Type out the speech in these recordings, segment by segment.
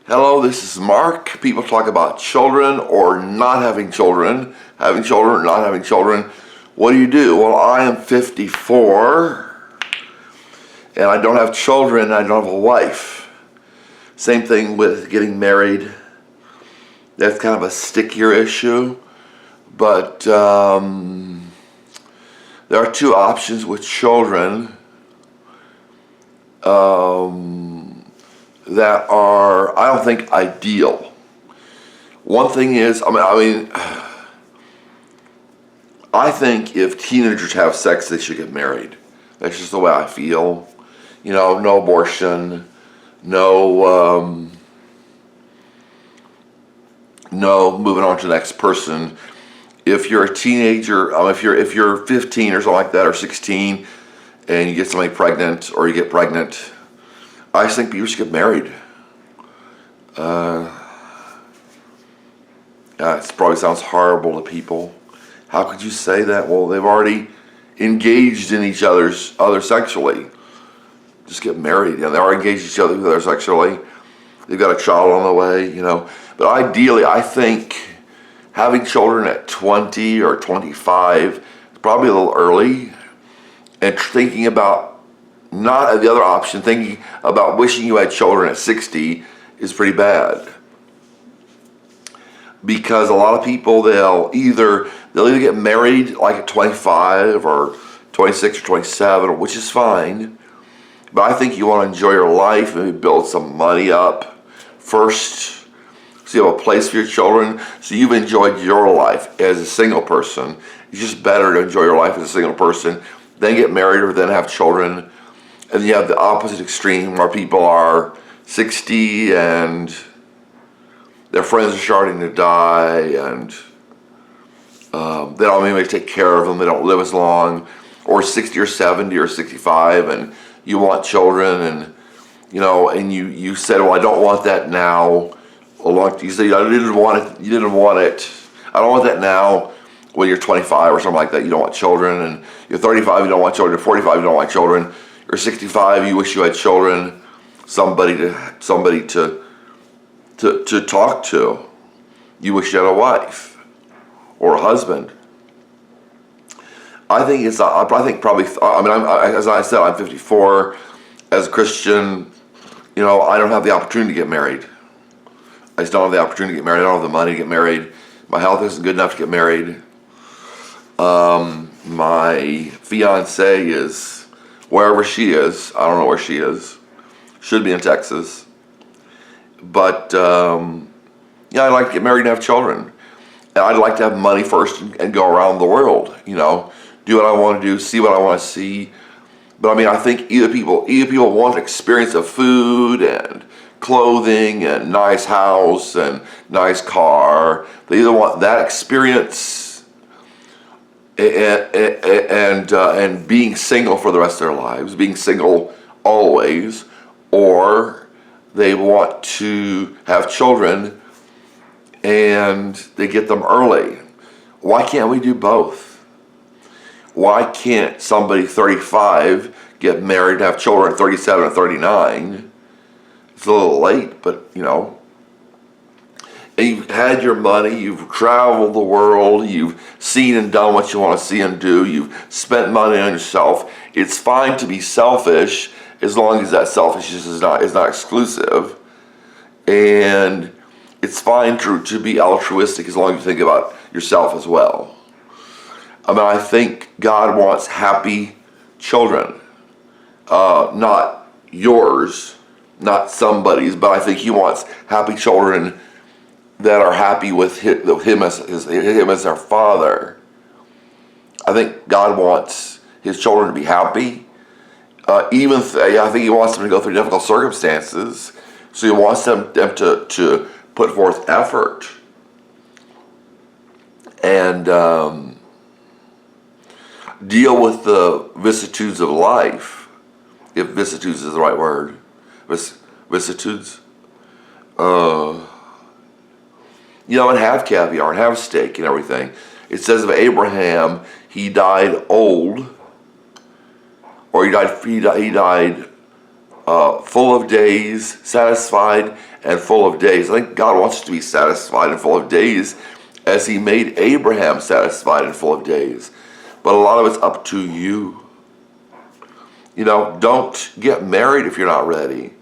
Hello, this is Mark. People talk about children or not having children or not having children. What do you do? Well, I am 54 and I don't have children, I don't have a wife. Same thing with getting married. That's kind of a stickier issue, but there are two options with children that are, I don't think, ideal. One thing is, I think if teenagers have sex, they should get married. That's just the way I feel. You know, no abortion, no moving on to the next person. If you're a teenager, if you're 15 or something like that, or 16, and you get somebody pregnant, or you get pregnant, I just think people should get married. It probably sounds horrible to people. How could you say that? Well, they've already engaged in each other sexually. Just get married. They are engaged in each other sexually. They've got a child on the way, But ideally, I think having children at 20 or 25 is probably a little early. And thinking about not the other option, thinking about wishing you had children at 60 is pretty bad. Because a lot of people, they'll either get married like at 25 or 26 or 27, which is fine. But I think you want to enjoy your life and build some money up first, so you have a place for your children, so you've enjoyed your life as a single person. It's just better to enjoy your life as a single person, then get married or then have children. And you have the opposite extreme where people are 60 and their friends are starting to die and they don't have anybody to take care of them, they don't live as long, or 60 or 70 or 65 and you want children and you said, well, I don't want that now. You say, you didn't want it. I don't want that now. When you're 25 or something like that, you don't want children, and you're 35, you don't want children, 45, you don't want children, you're 65, you wish you had children, somebody to talk to. You wish you had a wife or a husband. As I said, I'm 54. As a Christian, I don't have the opportunity to get married. I just don't have the opportunity to get married. I don't have the money to get married. My health isn't good enough to get married. My fiance is wherever she is. I don't know where she is. Should be in Texas. But I'd like to get married and have children. And I'd like to have money first and go around the world. Do what I want to do, see what I want to see. But I think either people want experience of food and clothing and nice house and nice car. They either want that experience and being single for the rest of their lives, being single always, or they want to have children and they get them early. Why can't we do both? Why can't somebody 35 get married and have children at 37 or 39? It's a little late, but and you've had your money, you've traveled the world, you've seen and done what you want to see and do, you've spent money on yourself. It's fine to be selfish as long as that selfishness is not exclusive. And it's fine to be altruistic as long as you think about yourself as well. I think God wants happy children, not yours, not somebody's, but I think He wants happy children that are happy with him as their father. I think God wants His children to be happy. I think He wants them to go through difficult circumstances, so He wants them to put forth effort and deal with the vicissitudes of life, if vicissitudes is the right word. Vicissitudes. And have caviar and have steak and everything. It says of Abraham, he died old, or he died full of days, satisfied and full of days. I think God wants us to be satisfied and full of days as he made Abraham satisfied and full of days. But a lot of it's up to you. You know, don't get married if you're not ready.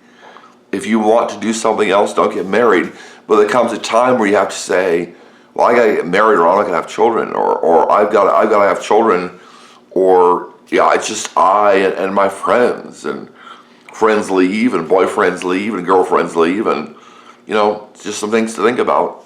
If you want to do something else, don't get married. But there comes a time where you have to say, well, I gotta get married or I'm not gonna have children, or I've gotta have children, or yeah, it's just I and my friends, and friends leave and boyfriends leave and girlfriends leave, and you know, just some things to think about.